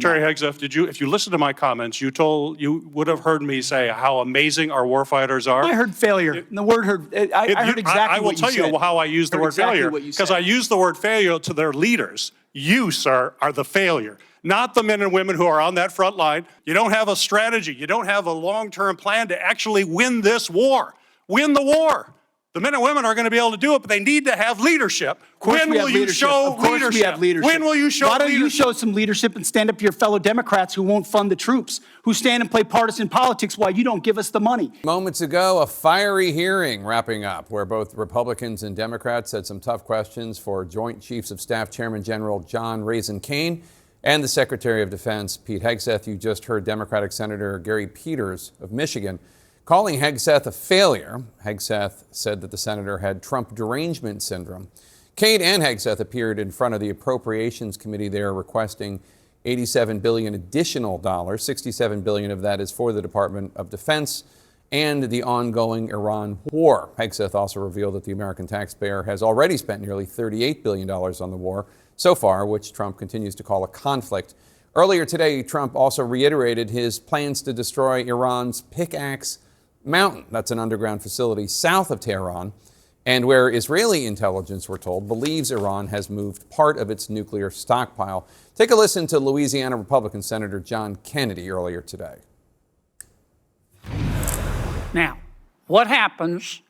Secretary Hegseth, if you listen to my comments, you would have heard me say how amazing our warfighters are. I heard failure. And the word heard, I heard exactly what you said. I will tell you how I use the word failure, because I use the word failure to their leaders. You, sir, are the failure, not the men and women who are on that front line. You don't have a strategy. You don't have a long-term plan to actually win this war. Win the war. The men and women are going to be able to do it, but they need to have leadership. When will you show leadership? We have leadership. When will you show leadership? Why don't you show some leadership and stand up to your fellow Democrats who won't fund the troops, who stand and play partisan politics while you don't give us the money? Moments ago, a fiery hearing wrapping up where both Republicans and Democrats had some tough questions for Joint Chiefs of Staff Chairman General John Raising Cain and the Secretary of Defense Pete Hegseth. You just heard Democratic Senator Gary Peters of Michigan calling Hegseth a failure. Hegseth said that the senator had Trump derangement syndrome. Cain and Hegseth appeared in front of the Appropriations Committee there requesting $87 billion additional dollars. $67 billion of that is for the Department of Defense and the ongoing Iran war. Hegseth also revealed that the American taxpayer has already spent nearly $38 billion on the war so far, which Trump continues to call a conflict. Earlier today, Trump also reiterated his plans to destroy Iran's Pickaxe Mountain. That's an underground facility south of Tehran, and where Israeli intelligence, we're told, believes Iran has moved part of its nuclear stockpile. Take a listen to Louisiana Republican Senator John Kennedy earlier today. Now, what happens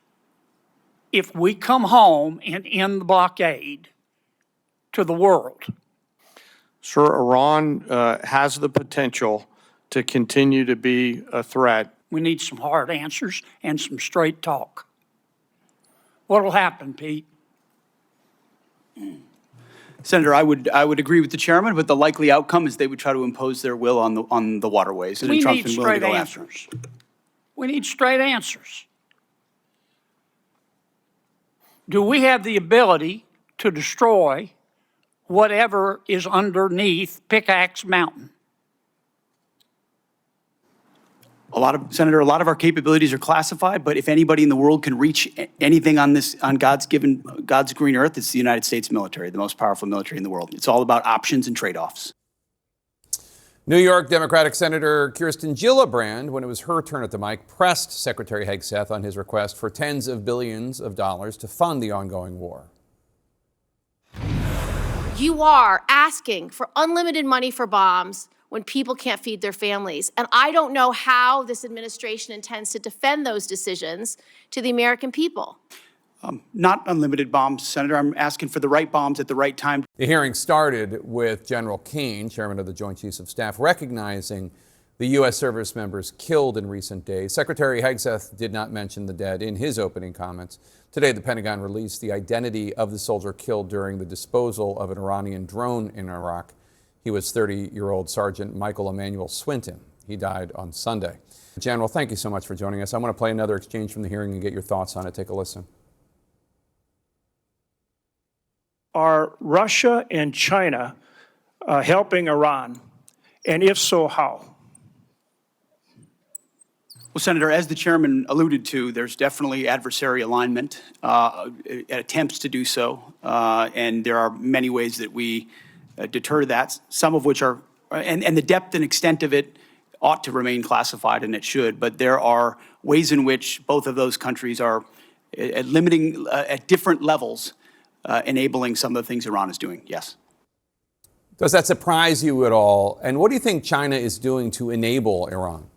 if we come home and end the blockade to the world? Sir, Iran has the potential to continue to be a threat. We need some hard answers and some straight talk. What will happen, Pete? Senator, I would agree with the chairman, but the likely outcome is they would try to impose their will on the waterways. We need straight answers. We need straight answers. Do we have the ability to destroy whatever is underneath Pickaxe Mountain? Senator, a lot of our capabilities are classified, but if anybody in the world can reach anything on God's green earth, it's the United States military, the most powerful military in the world. It's all about options and trade-offs. New York Democratic Senator Kirsten Gillibrand, when it was her turn at the mic, pressed Secretary Hegseth on his request for tens of billions of dollars to fund the ongoing war. You are asking for unlimited money for bombs when people can't feed their families. And I don't know how this administration intends to defend those decisions to the American people. Not unlimited bombs, Senator. I'm asking for the right bombs at the right time. The hearing started with General Cain, chairman of the Joint Chiefs of Staff, recognizing the U.S. service members killed in recent days. Secretary Hegseth did not mention the dead in his opening comments. Today, the Pentagon released the identity of the soldier killed during the disposal of an Iranian drone in Iraq. He was 30-year-old Sergeant Michael Emmanuel Swinton. He died on Sunday. General, thank you so much for joining us. I want to play another exchange from the hearing and get your thoughts on it. Take a listen. Are Russia and China helping Iran? And if so, how? Well, Senator, as the chairman alluded to, there's definitely adversary alignment, attempts to do so, and there are many ways that we deter that, some of which are, and the depth and extent of it ought to remain classified, and it should, but there are ways in which both of those countries are limiting at different levels, enabling some of the things Iran is doing, yes. Does that surprise you at all? And what do you think China is doing to enable Iran?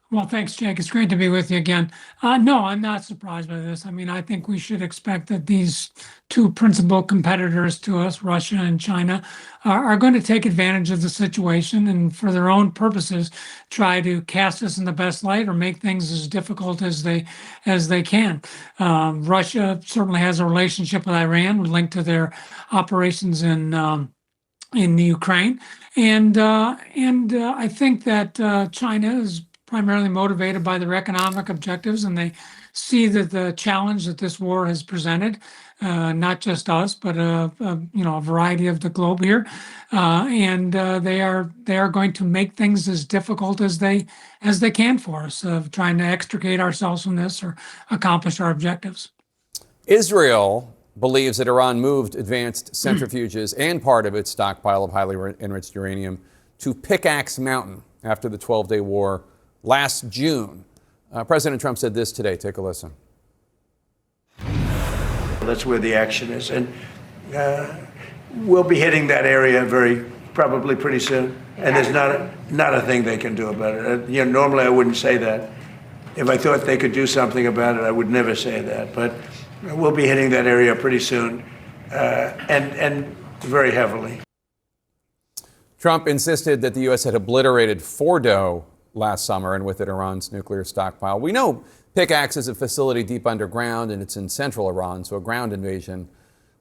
Well, thanks, Jake. It's great to be with you again. No, I'm not surprised by this. I mean, I think we should expect that these two principal competitors to us, Russia and China, are going to take advantage of the situation and for their own purposes try to cast us in the best light or make things as difficult as they can. Russia certainly has a relationship with Iran linked to their operations in the Ukraine. And I think that China is primarily motivated by their economic objectives, and they see that the challenge that this war has presented, not just us, but a variety of the globe here, and they are going to make things as difficult as they can for us, of trying to extricate ourselves from this or accomplish our objectives. Israel believes that Iran moved advanced centrifuges and part of its stockpile of highly enriched uranium to Pickaxe Mountain after the 12-day war last June. President Trump said this today. Take a listen. That's where the action is. And we'll be hitting that area probably pretty soon. And there's not a thing they can do about it. Normally I wouldn't say that. If I thought they could do something about it, I would never say that. But we'll be hitting that area pretty soon, and very heavily. Trump insisted that the U.S. had obliterated Fordo last summer, and with it, Iran's nuclear stockpile. We know Pickaxe is a facility deep underground, and it's in central Iran, so a ground invasion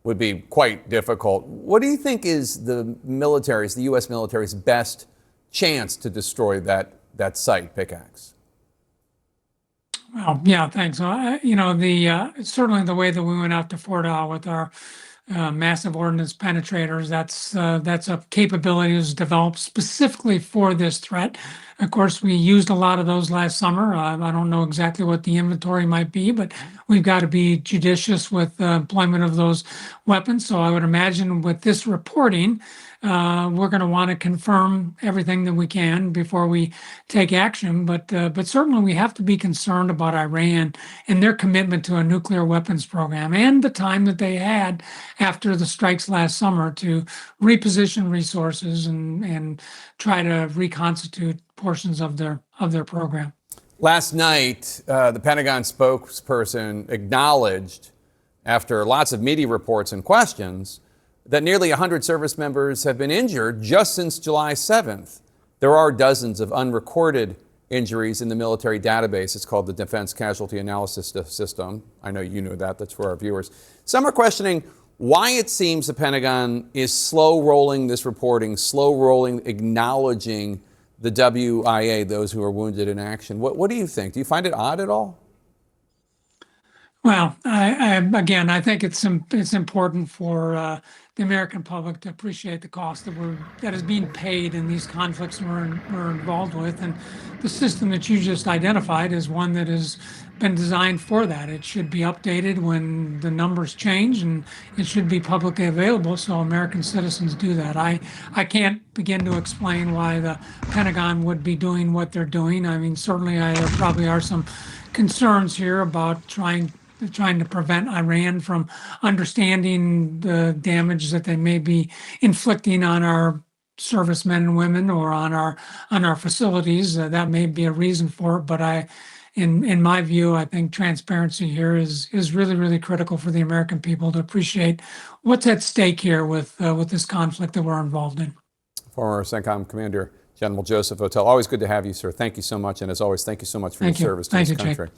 would be quite difficult. What do you think is the U.S. military's best chance to destroy that site, Pickaxe? Well, yeah, thanks. Certainly the way that we went after Fordow with our massive ordnance penetrators, that's a capability that was developed specifically for this threat. Of course, we used a lot of those last summer. I don't know exactly what the inventory might be, but we've got to be judicious with the employment of those weapons. So I would imagine with this reporting, we're going to want to confirm everything that we can before we take action. But certainly we have to be concerned about Iran and their commitment to a nuclear weapons program and the time that they had after the strikes last summer to reposition resources and try to reconstitute portions of their program. Last night, the Pentagon spokesperson acknowledged, after lots of media reports and questions, that nearly 100 service members have been injured just since July 7th. There are dozens of unrecorded injuries in the military database. It's called the Defense Casualty Analysis System. I know you know that. That's for our viewers. Some are questioning why it seems the Pentagon is slow-rolling this reporting, slow-rolling acknowledging the WIA, those who are wounded in action. What do you think? Do you find it odd at all? Well, I think it's important for the American public to appreciate the cost that is being paid in these conflicts we're involved with, and the system that you just identified is one that has been designed for that. It should be updated when the numbers change, and it should be publicly available so American citizens do that. I can't begin to explain why the Pentagon would be doing what they're doing. I mean, certainly there probably are some concerns here about trying to prevent Iran from understanding the damage that they may be inflicting on our servicemen and women or on our facilities. That may be a reason for it, but in my view, I think transparency here is really, really critical for the American people to appreciate what's at stake here with this conflict that we're involved in. Former CENTCOM Commander General Joseph Votel, always good to have you, sir. Thank you so much, and as always, thank you so much for your service to this country. Jay.